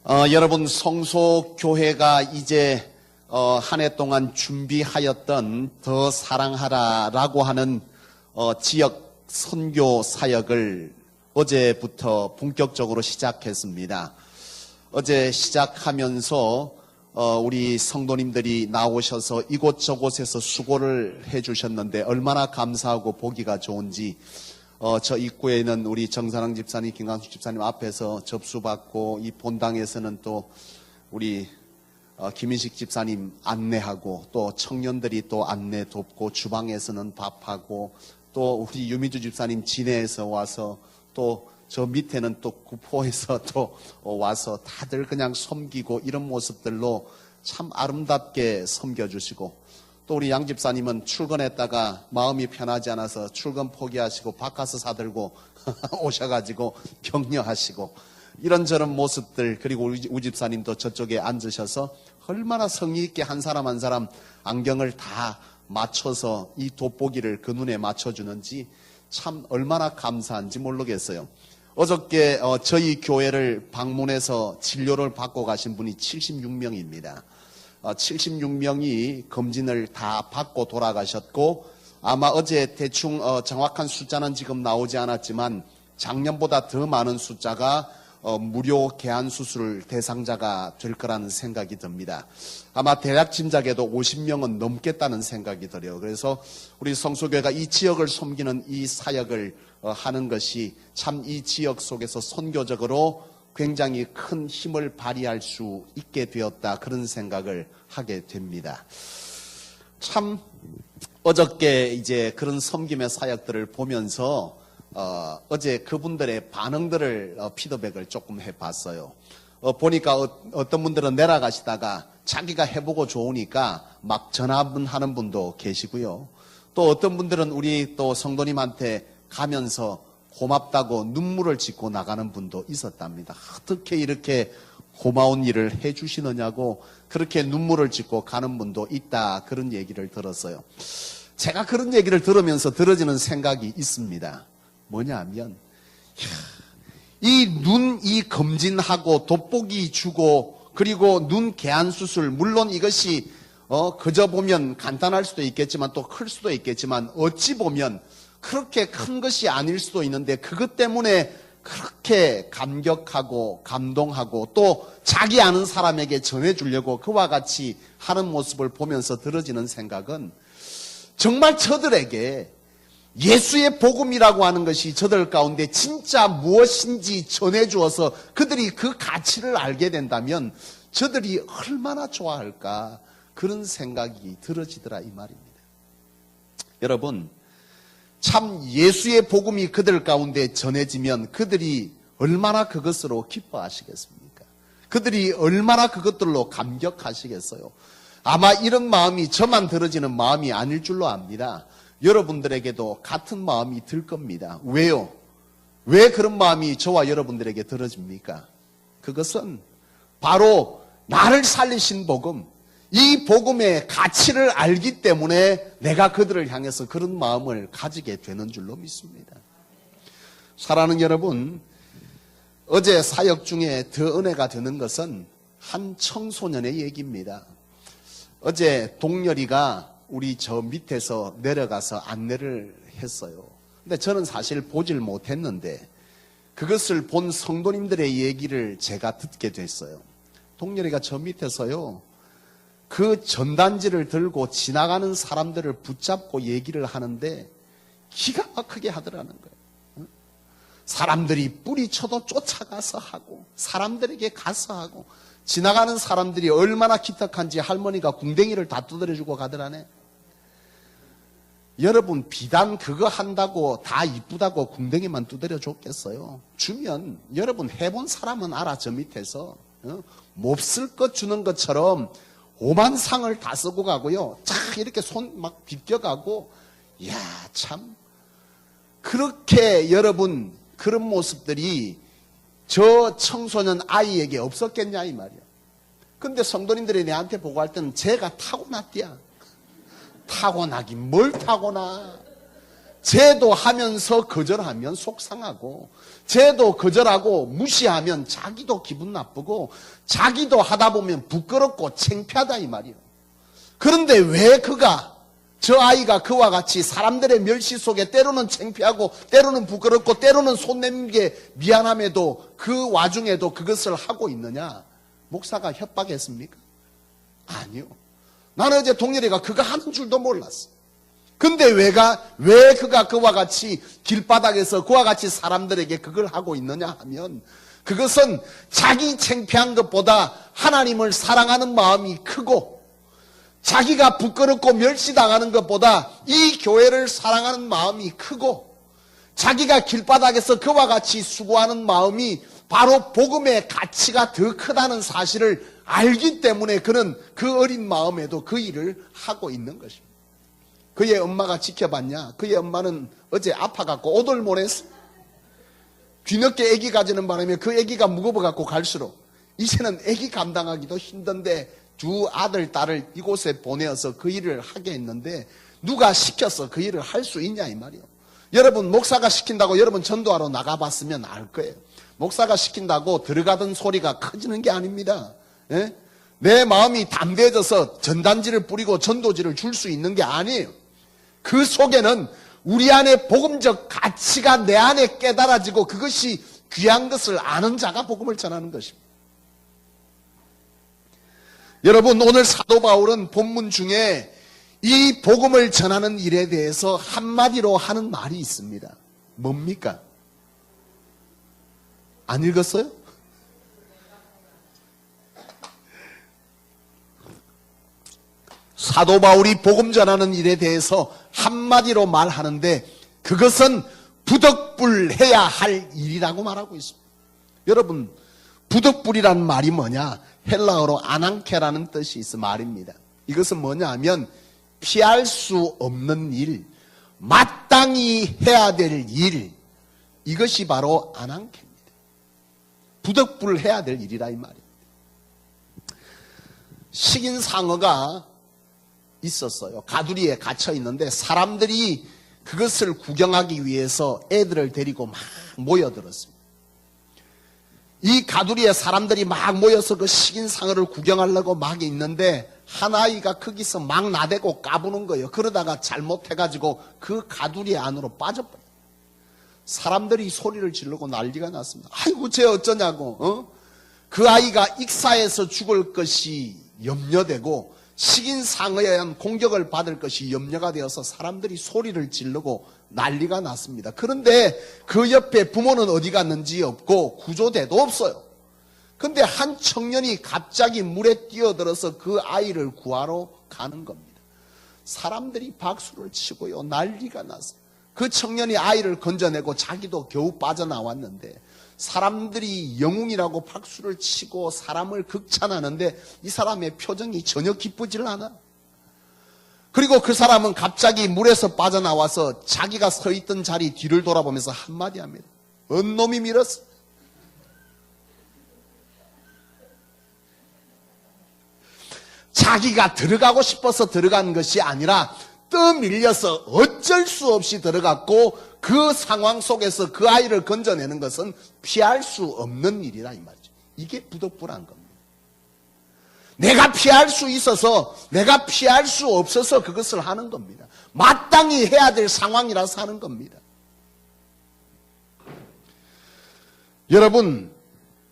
여러분, 성소교회가 이제 한 해 동안 준비하였던 더 사랑하라라고 하는 지역 선교 사역을 어제부터 본격적으로 시작했습니다. 어제 시작하면서 우리 성도님들이 나오셔서 이곳저곳에서 수고를 해주셨는데 얼마나 감사하고 보기가 좋은지 저 입구에 있는 우리 정선왕 집사님, 김광숙 집사님 앞에서 접수받고 이 본당에서는 또 우리 김인식 집사님 안내하고 또 청년들이 또 안내 돕고 주방에서는 밥하고 또 우리 유민주 집사님 진해에서 와서 또 저 밑에는 또 구포에서 또 와서 다들 그냥 섬기고 이런 모습들로 참 아름답게 섬겨주시고 또 우리 양 집사님은 출근했다가 마음이 편하지 않아서 출근 포기하시고 바카스 사들고 오셔가지고 격려하시고 이런저런 모습들, 그리고 우리 우 집사님도 저쪽에 앉으셔서 얼마나 성의 있게 한 사람 한 사람 안경을 다 맞춰서 이 돋보기를 그 눈에 맞춰주는지 참 얼마나 감사한지 모르겠어요. 어저께 저희 교회를 방문해서 진료를 받고 가신 분이 76명입니다. 76명이 검진을 다 받고 돌아가셨고, 아마 어제 대충 정확한 숫자는 지금 나오지 않았지만 작년보다 더 많은 숫자가 무료 개안 수술 대상자가 될 거라는 생각이 듭니다. 아마 대략 짐작해도 50명은 넘겠다는 생각이 들어요. 그래서 우리 성소교회가 이 지역을 섬기는 이 사역을 하는 것이 참 이 지역 속에서 선교적으로 굉장히 큰 힘을 발휘할 수 있게 되었다, 그런 생각을 하게 됩니다. 참 어저께 이제 그런 섬김의 사역들을 보면서 어제 그분들의 반응들을 피드백을 조금 해봤어요. 보니까 어떤 분들은 내려가시다가 자기가 해보고 좋으니까 막 전화하는 분도 계시고요. 또 어떤 분들은 우리 또 성도님한테 가면서 고맙다고 눈물을 짓고 나가는 분도 있었답니다. 어떻게 이렇게 고마운 일을 해주시느냐고 그렇게 눈물을 짓고 가는 분도 있다, 그런 얘기를 들었어요. 제가 그런 얘기를 들으면서 들어지는 생각이 있습니다. 뭐냐면 이 검진하고 돋보기 주고 그리고 눈 개안 수술, 물론 이것이 그저 보면 간단할 수도 있겠지만 또 클 수도 있겠지만 어찌 보면 그렇게 큰 것이 아닐 수도 있는데 그것 때문에 그렇게 감격하고 감동하고 또 자기 아는 사람에게 전해주려고 그와 같이 하는 모습을 보면서 들어지는 생각은, 정말 저들에게 예수의 복음이라고 하는 것이 저들 가운데 진짜 무엇인지 전해주어서 그들이 그 가치를 알게 된다면 저들이 얼마나 좋아할까, 그런 생각이 들어지더라 이 말입니다. 여러분, 참 예수의 복음이 그들 가운데 전해지면 그들이 얼마나 그것으로 기뻐하시겠습니까? 그들이 얼마나 그것들로 감격하시겠어요? 아마 이런 마음이 저만 들어지는 마음이 아닐 줄로 압니다. 여러분들에게도 같은 마음이 들 겁니다. 왜요? 왜 그런 마음이 저와 여러분들에게 들어집니까? 그것은 바로 나를 살리신 복음, 이 복음의 가치를 알기 때문에 내가 그들을 향해서 그런 마음을 가지게 되는 줄로 믿습니다. 사랑하는 여러분, 어제 사역 중에 더 은혜가 되는 것은 한 청소년의 얘기입니다. 어제 동열이가 우리 저 밑에서 내려가서 안내를 했어요. 근데 저는 사실 보질 못했는데 그것을 본 성도님들의 얘기를 제가 듣게 됐어요. 동열이가 저 밑에서요, 그 전단지를 들고 지나가는 사람들을 붙잡고 얘기를 하는데 기가 막히게 하더라는 거예요. 사람들이 뿌리쳐도 쫓아가서 하고 사람들에게 가서 하고, 지나가는 사람들이 얼마나 기특한지 할머니가 궁뎅이를 다 두드려주고 가더라네. 여러분, 비단 그거 한다고 다 이쁘다고 궁뎅이만 두드려 줬겠어요? 주면 여러분 해본 사람은 알아. 저 밑에서 몹쓸 것 주는 것처럼 오만 상을 다 쓰고 가고요, 쫙 이렇게 손 막 비껴가고, 이야 참 그렇게 여러분 그런 모습들이 저 청소년 아이에게 없었겠냐 이 말이야. 근데 성도님들이 내한테 보고할 때는 제가 타고났디야. 타고나긴 뭘 타고나. 제도하면서 거절하면 속상하고, 제도 거절하고 무시하면 자기도 기분 나쁘고, 자기도 하다 보면 부끄럽고 창피하다 이 말이에요. 그런데 왜 저 아이가 그와 같이 사람들의 멸시 속에 때로는 창피하고 때로는 부끄럽고 때로는 손 내민 게 미안함에도 그 와중에도 그것을 하고 있느냐? 목사가 협박했습니까? 아니요. 나는 어제 동열이가 그거 하는 줄도 몰랐어. 근데 왜 그가 그와 같이 길바닥에서 그와 같이 사람들에게 그걸 하고 있느냐 하면, 그것은 자기 창피한 것보다 하나님을 사랑하는 마음이 크고, 자기가 부끄럽고 멸시당하는 것보다 이 교회를 사랑하는 마음이 크고, 자기가 길바닥에서 그와 같이 수고하는 마음이 바로 복음의 가치가 더 크다는 사실을 알기 때문에 그는 그 어린 마음에도 그 일을 하고 있는 것입니다. 그의 엄마가 지켜봤냐? 그의 엄마는 어제 아파갖고 오돌몰했어. 뒤늦게 아기 가지는 바람에 그 아기가 무거워갖고 갈수록 이제는 아기 감당하기도 힘든데 두 아들, 딸을 이곳에 보내어서 그 일을 하게 했는데, 누가 시켜서 그 일을 할 수 있냐 이 말이에요. 여러분, 목사가 시킨다고 여러분 전도하러 나가봤으면 알 거예요. 목사가 시킨다고 들어가던 소리가 커지는 게 아닙니다. 예? 내 마음이 담대해져서 전단지를 뿌리고 전도지를 줄 수 있는 게 아니에요. 그 속에는 우리 안에 복음적 가치가 내 안에 깨달아지고 그것이 귀한 것을 아는 자가 복음을 전하는 것입니다. 여러분, 오늘 사도 바울은 본문 중에 이 복음을 전하는 일에 대해서 한마디로 하는 말이 있습니다. 뭡니까? 안 읽었어요? 사도 바울이 복음 전하는 일에 대해서 한마디로 말하는데, 그것은 부득불해야 할 일이라고 말하고 있습니다. 여러분, 부득불이라는 말이 뭐냐? 헬라어로 아난케라는 뜻이 있어 말입니다. 이것은 뭐냐 하면 피할 수 없는 일, 마땅히 해야 될 일, 이것이 바로 아난케입니다. 부득불해야 될 일이라 이 말입니다. 식인상어가 있었어요. 가두리에 갇혀 있는데 사람들이 그것을 구경하기 위해서 애들을 데리고 막 모여들었습니다. 이 가두리에 사람들이 막 모여서 그 식인상어를 구경하려고 막 있는데 한 아이가 거기서 막 나대고 까부는 거예요. 그러다가 잘못해가지고 그 가두리 안으로 빠져버려요. 사람들이 소리를 지르고 난리가 났습니다. 아이고 쟤 어쩌냐고. 그 아이가 익사해서 죽을 것이 염려되고 식인상어에 의한 공격을 받을 것이 염려가 되어서 사람들이 소리를 지르고 난리가 났습니다. 그런데 그 옆에 부모는 어디 갔는지 없고 구조대도 없어요. 그런데 한 청년이 갑자기 물에 뛰어들어서 그 아이를 구하러 가는 겁니다. 사람들이 박수를 치고요, 난리가 났어요. 그 청년이 아이를 건져내고 자기도 겨우 빠져나왔는데 사람들이 영웅이라고 박수를 치고 사람을 극찬하는데 이 사람의 표정이 전혀 기쁘질 않아. 그리고 그 사람은 갑자기 물에서 빠져나와서 자기가 서 있던 자리 뒤를 돌아보면서 한마디 합니다. 언 놈이 밀었어. 자기가 들어가고 싶어서 들어간 것이 아니라 떠밀려서 어쩔 수 없이 들어갔고 그 상황 속에서 그 아이를 건져내는 것은 피할 수 없는 일이라 이 말이죠. 이게 부득불한 겁니다. 내가 피할 수 있어서 내가 피할 수 없어서 그것을 하는 겁니다. 마땅히 해야 될 상황이라서 하는 겁니다. 여러분,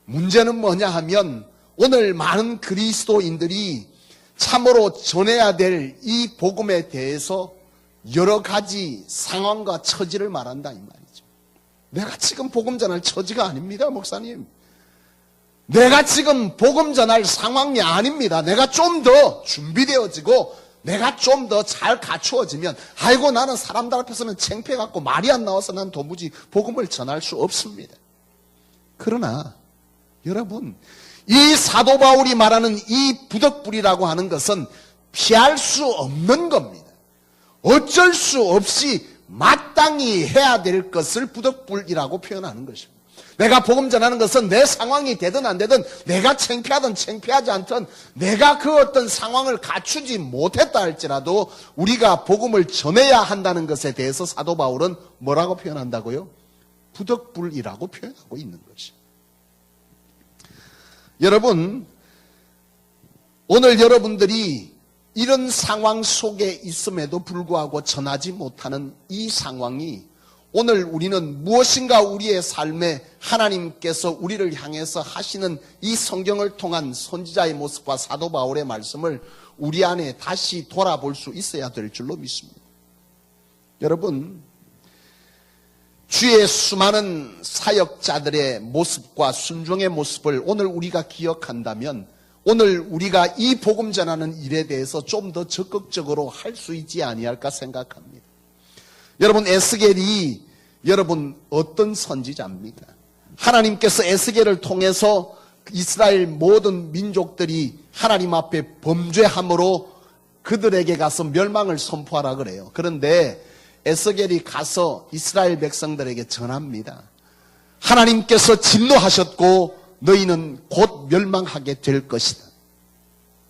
문제는 뭐냐 하면 오늘 많은 그리스도인들이 참으로 전해야 될 이 복음에 대해서 여러 가지 상황과 처지를 말한다 이 말이죠. 내가 지금 복음 전할 처지가 아닙니다, 목사님. 내가 지금 복음 전할 상황이 아닙니다. 내가 좀 더 준비되어지고 내가 좀 더 잘 갖추어지면, 아이고 나는 사람들 앞에 서면 창피해갖고 말이 안 나와서 난 도무지 복음을 전할 수 없습니다. 그러나 여러분, 이 사도 바울이 말하는 이 부득불이라고 하는 것은 피할 수 없는 겁니다. 어쩔 수 없이 마땅히 해야 될 것을 부득불이라고 표현하는 것입니다. 내가 복음 전하는 것은 내 상황이 되든 안 되든 내가 창피하든 창피하지 않든 내가 그 어떤 상황을 갖추지 못했다 할지라도 우리가 복음을 전해야 한다는 것에 대해서 사도 바울은 뭐라고 표현한다고요? 부득불이라고 표현하고 있는 것이. 여러분, 오늘 여러분들이 이런 상황 속에 있음에도 불구하고 전하지 못하는 이 상황이 오늘 우리는 무엇인가 우리의 삶에 하나님께서 우리를 향해서 하시는 이 성경을 통한 선지자의 모습과 사도 바울의 말씀을 우리 안에 다시 돌아볼 수 있어야 될 줄로 믿습니다. 여러분, 주의 수많은 사역자들의 모습과 순종의 모습을 오늘 우리가 기억한다면 오늘 우리가 이 복음 전하는 일에 대해서 좀 더 적극적으로 할 수 있지 아니할까 생각합니다. 여러분, 에스겔이 여러분 어떤 선지자입니까? 하나님께서 에스겔을 통해서 이스라엘 모든 민족들이 하나님 앞에 범죄함으로 그들에게 가서 멸망을 선포하라 그래요. 그런데 에스겔이 가서 이스라엘 백성들에게 전합니다. 하나님께서 진노하셨고 너희는 곧 멸망하게 될 것이다.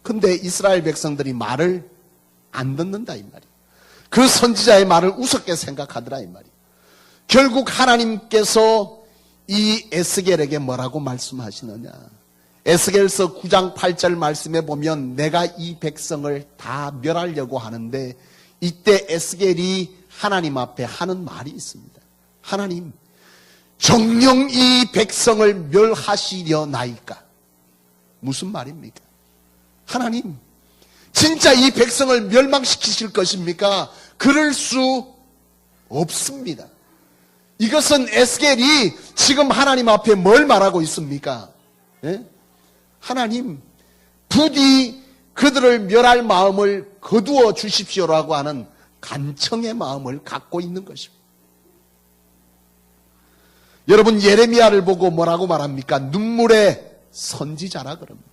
근데 이스라엘 백성들이 말을 안 듣는다 이 말이에요. 그 선지자의 말을 우습게 생각하더라 이 말이에요. 결국 하나님께서 이 에스겔에게 뭐라고 말씀하시느냐. 에스겔서 9장 8절 말씀에 보면 내가 이 백성을 다 멸하려고 하는데 이때 에스겔이 하나님 앞에 하는 말이 있습니다. 하나님, 정녕 이 백성을 멸하시려나이까? 무슨 말입니까? 하나님, 진짜 이 백성을 멸망시키실 것입니까? 그럴 수 없습니다. 이것은 에스겔이 지금 하나님 앞에 뭘 말하고 있습니까? 예? 하나님, 부디 그들을 멸할 마음을 거두어 주십시오라고 하는 간청의 마음을 갖고 있는 것입니다. 여러분, 예레미야를 보고 뭐라고 말합니까? 눈물의 선지자라 그럽니다.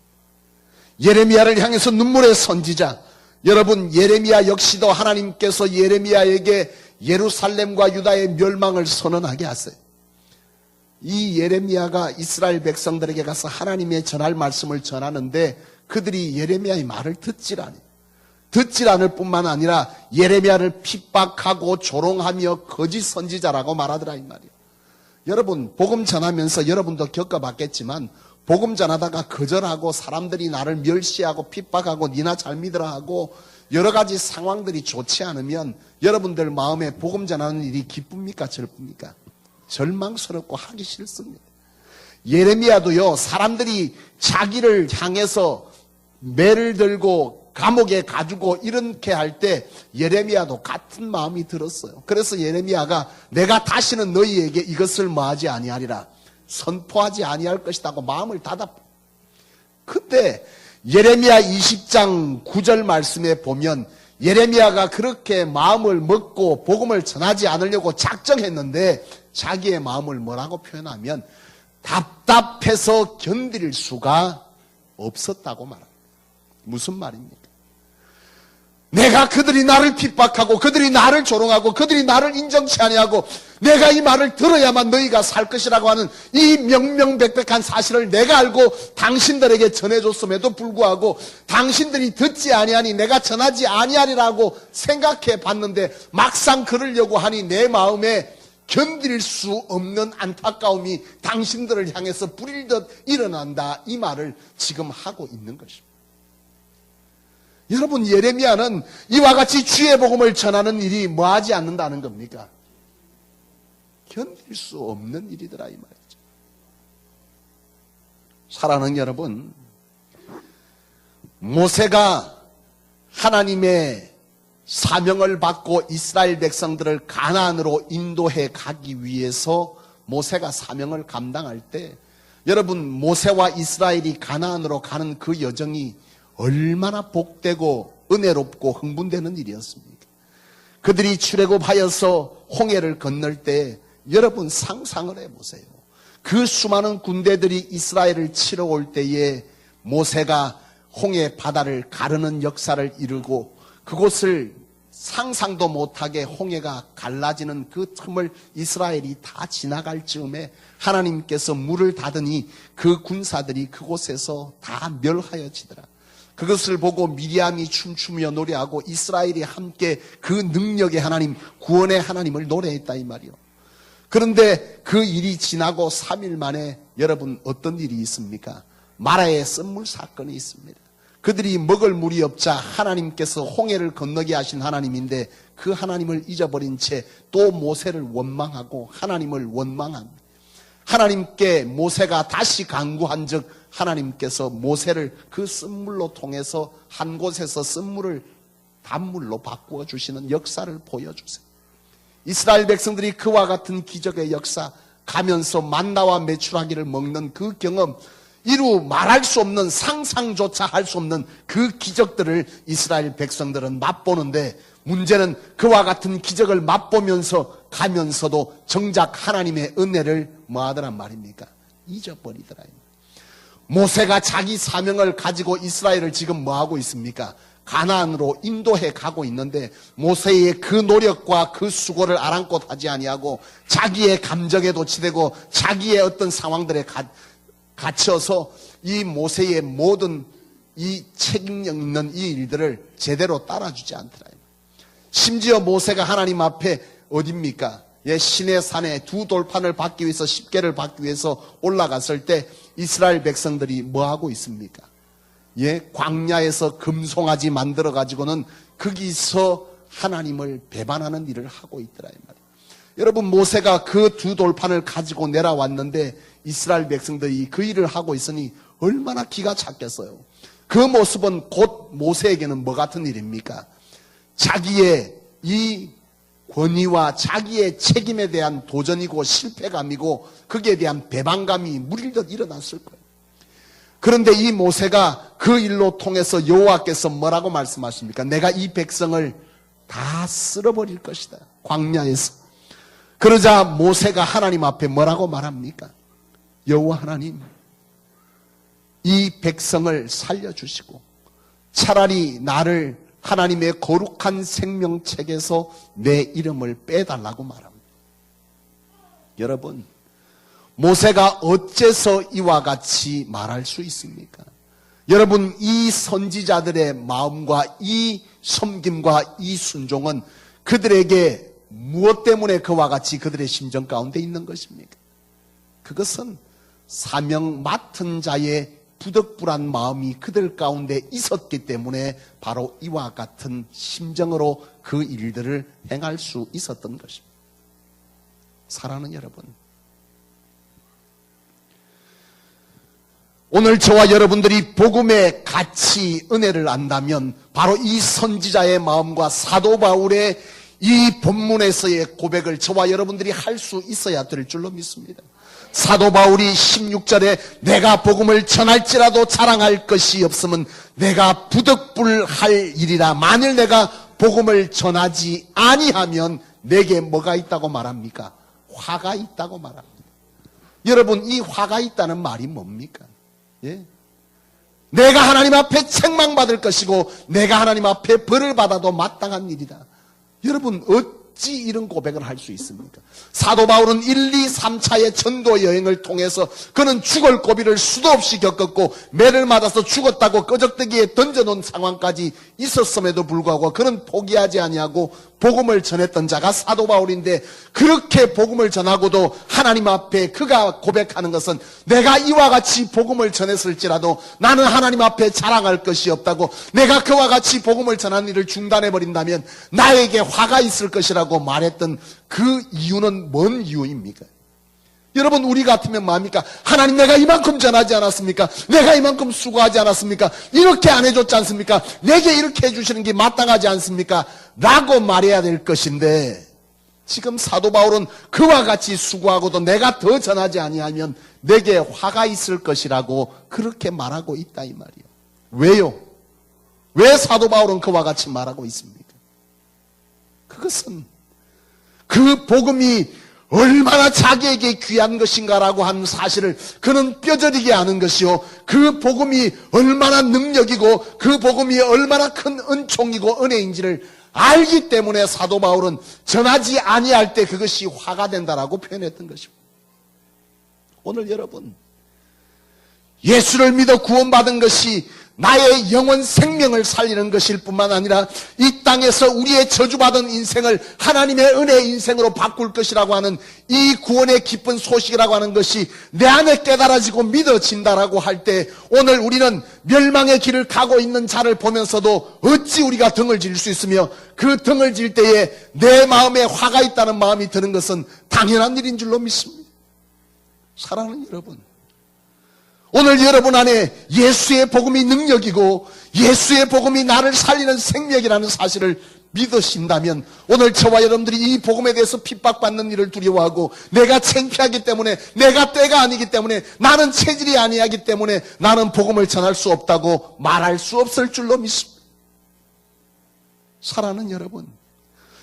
예레미야를 향해서 눈물의 선지자. 여러분, 예레미야 역시도 하나님께서 예레미야에게 예루살렘과 유다의 멸망을 선언하게 하세요. 이 예레미야가 이스라엘 백성들에게 가서 하나님의 전할 말씀을 전하는데 그들이 예레미야의 말을 듣질 않아요. 듣질 않을 뿐만 아니라 예레미야를 핍박하고 조롱하며 거짓 선지자라고 말하더라 이 말이에요. 여러분, 복음 전하면서 여러분도 겪어봤겠지만 복음 전하다가 거절하고 사람들이 나를 멸시하고 핍박하고 니나 잘 믿으라 하고 여러 가지 상황들이 좋지 않으면 여러분들 마음에 복음 전하는 일이 기쁩니까? 슬픕니까? 절망스럽고 하기 싫습니다. 예레미야도요, 사람들이 자기를 향해서 매를 들고 감옥에 가두고 이렇게 할 때 예레미야도 같은 마음이 들었어요. 그래서 예레미야가 내가 다시는 너희에게 이것을 뭐하지 아니하리라, 선포하지 아니할 것이라고 마음을 닫아. 그때 예레미야 20장 9절 말씀에 보면 예레미야가 그렇게 마음을 먹고 복음을 전하지 않으려고 작정했는데 자기의 마음을 뭐라고 표현하면 답답해서 견딜 수가 없었다고 말합니다. 무슨 말입니까? 내가 그들이 나를 핍박하고 그들이 나를 조롱하고 그들이 나를 인정치 아니하고 내가 이 말을 들어야만 너희가 살 것이라고 하는 이 명명백백한 사실을 내가 알고 당신들에게 전해줬음에도 불구하고 당신들이 듣지 아니하니 내가 전하지 아니하리라고 생각해 봤는데 막상 그러려고 하니 내 마음에 견딜 수 없는 안타까움이 당신들을 향해서 불일듯 일어난다, 이 말을 지금 하고 있는 것입니다. 여러분, 예레미야는 이와 같이 주의 복음을 전하는 일이 뭐하지 않는다는 겁니까? 견딜 수 없는 일이더라 이 말이죠. 사랑하는 여러분, 모세가 하나님의 사명을 받고 이스라엘 백성들을 가나안으로 인도해 가기 위해서 모세가 사명을 감당할 때 여러분, 모세와 이스라엘이 가나안으로 가는 그 여정이 얼마나 복되고 은혜롭고 흥분되는 일이었습니까? 그들이 출애굽하여서 홍해를 건널 때 여러분 상상을 해보세요. 그 수많은 군대들이 이스라엘을 치러 올 때에 모세가 홍해 바다를 가르는 역사를 이루고 그곳을 상상도 못하게 홍해가 갈라지는 그 틈을 이스라엘이 다 지나갈 즈음에 하나님께서 물을 닫으니 그 군사들이 그곳에서 다 멸하여지더라. 그것을 보고 미리암이 춤추며 노래하고 이스라엘이 함께 그 능력의 하나님, 구원의 하나님을 노래했다 이 말이요. 그런데 그 일이 지나고 3일 만에 여러분 어떤 일이 있습니까? 마라의 쓴물 사건이 있습니다. 그들이 먹을 물이 없자 하나님께서 홍해를 건너게 하신 하나님인데 그 하나님을 잊어버린 채 또 모세를 원망하고 하나님을 원망합니다. 하나님께 모세가 다시 간구한 즉 하나님께서 모세를 그 쓴물로 통해서 한 곳에서 쓴물을 단물로 바꾸어 주시는 역사를 보여주세요. 이스라엘 백성들이 그와 같은 기적의 역사, 가면서 만나와 메추라기를 먹는 그 경험, 이루 말할 수 없는, 상상조차 할 수 없는 그 기적들을 이스라엘 백성들은 맛보는데, 문제는 그와 같은 기적을 맛보면서 가면서도 정작 하나님의 은혜를 뭐하더란 말입니까? 잊어버리더라. 모세가 자기 사명을 가지고 이스라엘을 지금 뭐하고 있습니까? 가나안으로 인도해 가고 있는데 모세의 그 노력과 그 수고를 아랑곳 하지 아니하고 자기의 감정에 도취되고 자기의 어떤 상황들에 갇혀서 이 모세의 모든 이 책임력 있는 이 일들을 제대로 따라주지 않더라. 심지어 모세가 하나님 앞에 어딥니까? 시내 산에 두 돌판을 받기 위해서, 십계를 받기 위해서 올라갔을 때 이스라엘 백성들이 뭐하고 있습니까? 광야에서 금송아지 만들어 가지고는 거기서 하나님을 배반하는 일을 하고 있더라 이 말이에요. 여러분, 모세가 그 두 돌판을 가지고 내려왔는데 이스라엘 백성들이 그 일을 하고 있으니 얼마나 기가 찼겠어요. 그 모습은 곧 모세에게는 뭐 같은 일입니까? 자기의 이 권위와 자기의 책임에 대한 도전이고 실패감이고 거기에 대한 배반감이 무릴듯 일어났을 거예요. 그런데 이 모세가 그 일로 통해서 여호와께서 뭐라고 말씀하십니까? 내가 이 백성을 다 쓸어버릴 것이다, 광야에서. 그러자 모세가 하나님 앞에 뭐라고 말합니까? 여호와 하나님, 이 백성을 살려주시고 차라리 나를 하나님의 거룩한 생명책에서 내 이름을 빼달라고 말합니다. 여러분, 모세가 어째서 이와 같이 말할 수 있습니까? 여러분, 이 선지자들의 마음과 이 섬김과 이 순종은 그들에게 무엇 때문에 그와 같이 그들의 심정 가운데 있는 것입니까? 그것은 사명 맡은 자의 부득불한 마음이 그들 가운데 있었기 때문에 바로 이와 같은 심정으로 그 일들을 행할 수 있었던 것입니다. 사랑하는 여러분, 오늘 저와 여러분들이 복음의 가치, 은혜를 안다면 바로 이 선지자의 마음과 사도 바울의 이 본문에서의 고백을 저와 여러분들이 할 수 있어야 될 줄로 믿습니다. 사도 바울이 16절에 내가 복음을 전할지라도 자랑할 것이 없으면 내가 부득불할 일이라. 만일 내가 복음을 전하지 아니하면 내게 뭐가 있다고 말합니까? 화가 있다고 말합니다. 여러분, 이 화가 있다는 말이 뭡니까? 내가 하나님 앞에 책망받을 것이고 내가 하나님 앞에 벌을 받아도 마땅한 일이다. 여러분, 어찌 이런 고백을 할 수 있습니까? 사도 바울은 1, 2, 3차의 전도 여행을 통해서 그는 죽을 고비를 수도 없이 겪었고 매를 맞아서 죽었다고 끄적대기에 던져놓은 상황까지 있었음에도 불구하고 그는 포기하지 아니하고 복음을 전했던 자가 사도 바울인데, 그렇게 복음을 전하고도 하나님 앞에 그가 고백하는 것은 내가 이와 같이 복음을 전했을지라도 나는 하나님 앞에 자랑할 것이 없다고, 내가 그와 같이 복음을 전하는 일을 중단해버린다면 나에게 화가 있을 것이라고 말했던 그 이유는 뭔 이유입니까? 여러분, 우리 같으면 뭐합니까? 하나님, 내가 이만큼 전하지 않았습니까? 내가 이만큼 수고하지 않았습니까? 이렇게 안 해줬지 않습니까? 내게 이렇게 해주시는 게 마땅하지 않습니까? 라고 말해야 될 것인데, 지금 사도 바울은 그와 같이 수고하고도 내가 더 전하지 아니하면 내게 화가 있을 것이라고 그렇게 말하고 있다 이 말이에요. 왜요? 왜 사도 바울은 그와 같이 말하고 있습니까? 그것은 그 복음이 얼마나 자기에게 귀한 것인가라고 하는 사실을 그는 뼈저리게 아는 것이요, 그 복음이 얼마나 능력이고 그 복음이 얼마나 큰 은총이고 은혜인지를 알기 때문에 사도 바울은 전하지 아니할 때 그것이 화가 된다라고 표현했던 것입니다. 오늘 여러분, 예수를 믿어 구원받은 것이 나의 영원 생명을 살리는 것일 뿐만 아니라 이 땅에서 우리의 저주받은 인생을 하나님의 은혜의 인생으로 바꿀 것이라고 하는 이 구원의 기쁜 소식이라고 하는 것이 내 안에 깨달아지고 믿어진다라고 할 때 오늘 우리는 멸망의 길을 가고 있는 자를 보면서도 어찌 우리가 등을 질 수 있으며 그 등을 질 때에 내 마음에 화가 있다는 마음이 드는 것은 당연한 일인 줄로 믿습니다. 사랑하는 여러분, 오늘 여러분 안에 예수의 복음이 능력이고 예수의 복음이 나를 살리는 생명이라는 사실을 믿으신다면 오늘 저와 여러분들이 이 복음에 대해서 핍박받는 일을 두려워하고 내가 창피하기 때문에 내가 때가 아니기 때문에 나는 체질이 아니하기 때문에 나는 복음을 전할 수 없다고 말할 수 없을 줄로 믿습니다. 사랑하는 여러분,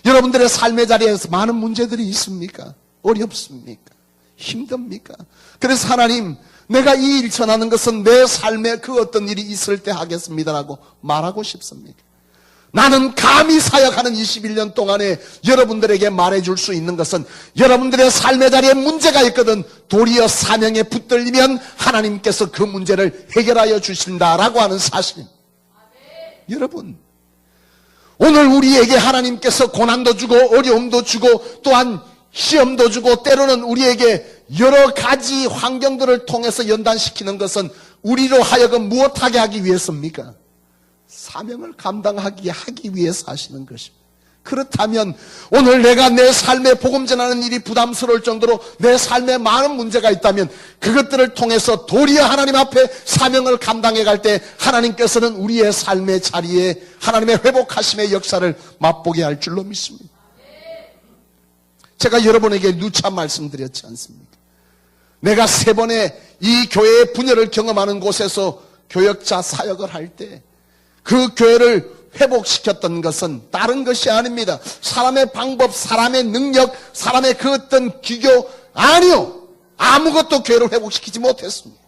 여러분들의 삶의 자리에서 많은 문제들이 있습니까? 어렵습니까? 힘듭니까? 그래서 하나님, 내가 이 일 전하는 것은 내 삶에 그 어떤 일이 있을 때 하겠습니다라고 말하고 싶습니까? 나는 감히 사역하는 21년 동안에 여러분들에게 말해줄 수 있는 것은 여러분들의 삶의 자리에 문제가 있거든 도리어 사명에 붙들리면 하나님께서 그 문제를 해결하여 주신다라고 하는 사실입니다. 여러분, 오늘 우리에게 하나님께서 고난도 주고 어려움도 주고 또한 시험도 주고 때로는 우리에게 여러 가지 환경들을 통해서 연단시키는 것은 우리로 하여금 무엇하게 하기 위해서입니까? 사명을 감당하기 하기 위해서 하시는 것입니다. 그렇다면 오늘 내가 내 삶에 복음 전하는 일이 부담스러울 정도로 내 삶에 많은 문제가 있다면 그것들을 통해서 도리어 하나님 앞에 사명을 감당해 갈 때 하나님께서는 우리의 삶의 자리에 하나님의 회복하심의 역사를 맛보게 할 줄로 믿습니다. 제가 여러분에게 누차 말씀드렸지 않습니까? 내가 3번의 이 교회의 분열을 경험하는 곳에서 교역자 사역을 할 때 그 교회를 회복시켰던 것은 다른 것이 아닙니다. 사람의 방법, 사람의 능력, 사람의 그 어떤 기교, 아니요. 아무것도 교회를 회복시키지 못했습니다.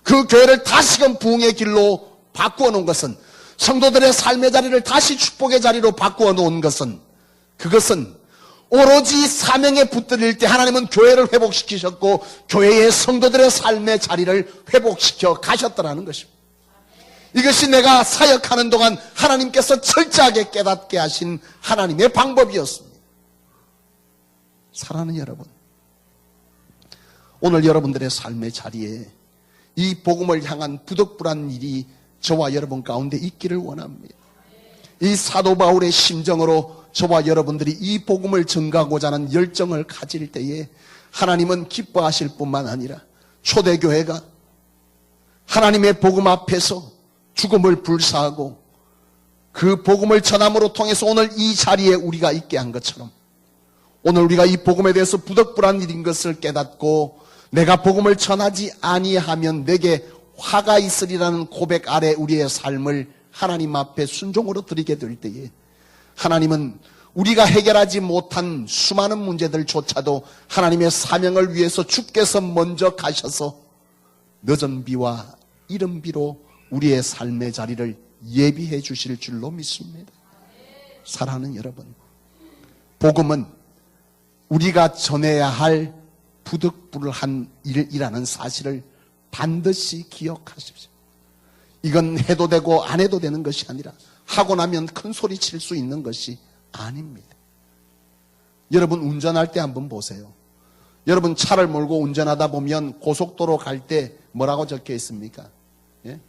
그 교회를 다시금 부흥의 길로 바꾸어 놓은 것은, 성도들의 삶의 자리를 다시 축복의 자리로 바꾸어 놓은 것은, 그것은 오로지 사명에 붙들릴 때 하나님은 교회를 회복시키셨고 교회의 성도들의 삶의 자리를 회복시켜 가셨더라는 것입니다. 이것이 내가 사역하는 동안 하나님께서 철저하게 깨닫게 하신 하나님의 방법이었습니다. 사랑하는 여러분, 오늘 여러분들의 삶의 자리에 이 복음을 향한 부득불한 일이 저와 여러분 가운데 있기를 원합니다. 이 사도 바울의 심정으로 저와 여러분들이 이 복음을 전가하고자 하는 열정을 가질 때에 하나님은 기뻐하실 뿐만 아니라 초대교회가 하나님의 복음 앞에서 죽음을 불사하고 그 복음을 전함으로 통해서 오늘 이 자리에 우리가 있게 한 것처럼 오늘 우리가 이 복음에 대해서 부득불한 일인 것을 깨닫고 내가 복음을 전하지 아니하면 내게 화가 있으리라는 고백 아래 우리의 삶을 하나님 앞에 순종으로 드리게 될 때에 하나님은 우리가 해결하지 못한 수많은 문제들조차도 하나님의 사명을 위해서 주께서 먼저 가셔서 늦은 비와 이른 비로 우리의 삶의 자리를 예비해 주실 줄로 믿습니다. 사랑하는 여러분, 복음은 우리가 전해야 할 부득불한 일이라는 사실을 반드시 기억하십시오. 이건 해도 되고 안 해도 되는 것이 아니라 하고 나면 큰 소리 칠 수 있는 것이 아닙니다. 여러분 운전할 때 한번 보세요. 여러분 차를 몰고 운전하다 보면 고속도로 갈 때 뭐라고 적혀 있습니까? 예?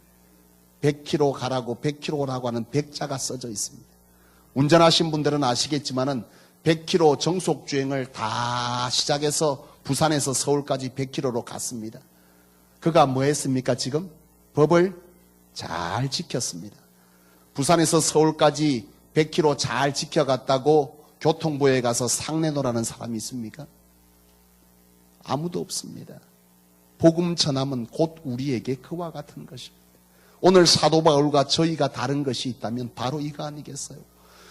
100km 가라고 100km라고 하는 백자가 써져 있습니다. 운전하신 분들은 아시겠지만은 100km 정속주행을 다 시작해서 부산에서 서울까지 100km로 갔습니다. 그가 뭐 했습니까? 지금 법을 잘 지켰습니다. 부산에서 서울까지 100km 잘 지켜갔다고 교통부에 가서 상내노라는 사람이 있습니까? 아무도 없습니다. 복음 전함은 곧 우리에게 그와 같은 것입니다. 오늘 사도 바울과 저희가 다른 것이 있다면 바로 이거 아니겠어요?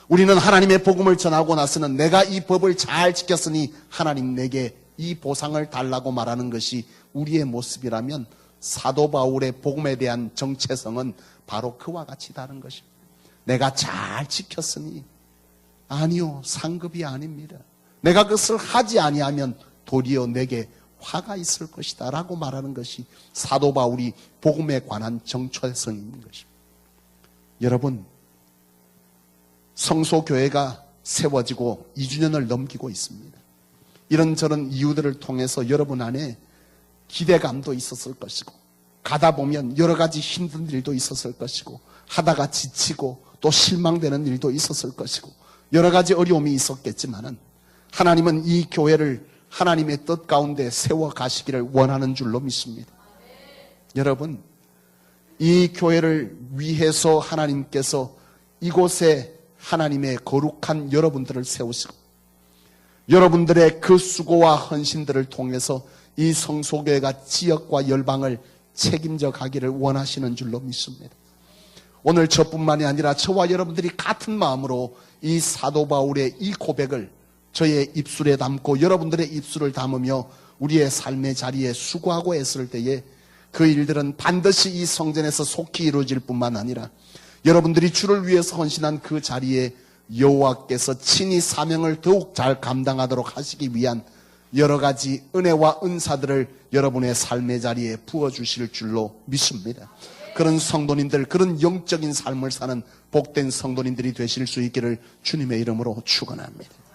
우리는 하나님의 복음을 전하고 나서는 내가 이 법을 잘 지켰으니 하나님 내게 이 보상을 달라고 말하는 것이 우리의 모습이라면 사도 바울의 복음에 대한 정체성은 바로 그와 같이 다른 것입니다. 내가 잘 지켰으니 아니요, 상급이 아닙니다. 내가 그것을 하지 아니하면 도리어 내게 화가 있을 것이다 라고 말하는 것이 사도 바울이 복음에 관한 정체성인 것입니다. 여러분, 성소교회가 세워지고 2주년을 넘기고 있습니다. 이런저런 이유들을 통해서 여러분 안에 기대감도 있었을 것이고, 가다 보면 여러 가지 힘든 일도 있었을 것이고, 하다가 지치고 또 실망되는 일도 있었을 것이고, 여러 가지 어려움이 있었겠지만은 하나님은 이 교회를 하나님의 뜻 가운데 세워 가시기를 원하는 줄로 믿습니다. 여러분, 이 교회를 위해서 하나님께서 이곳에 하나님의 거룩한 여러분들을 세우시고, 여러분들의 그 수고와 헌신들을 통해서 이 성소교회가 지역과 열방을 책임져 가기를 원하시는 줄로 믿습니다. 오늘 저뿐만이 아니라 저와 여러분들이 같은 마음으로 이 사도 바울의 이 고백을 저의 입술에 담고 여러분들의 입술을 담으며 우리의 삶의 자리에 수고하고 애쓸 때에 그 일들은 반드시 이 성전에서 속히 이루어질 뿐만 아니라 여러분들이 주를 위해서 헌신한 그 자리에 여호와께서 친히 사명을 더욱 잘 감당하도록 하시기 위한 여러 가지 은혜와 은사들을 여러분의 삶의 자리에 부어주실 줄로 믿습니다. 그런 성도님들, 그런 영적인 삶을 사는 복된 성도님들이 되실 수 있기를 주님의 이름으로 축원합니다.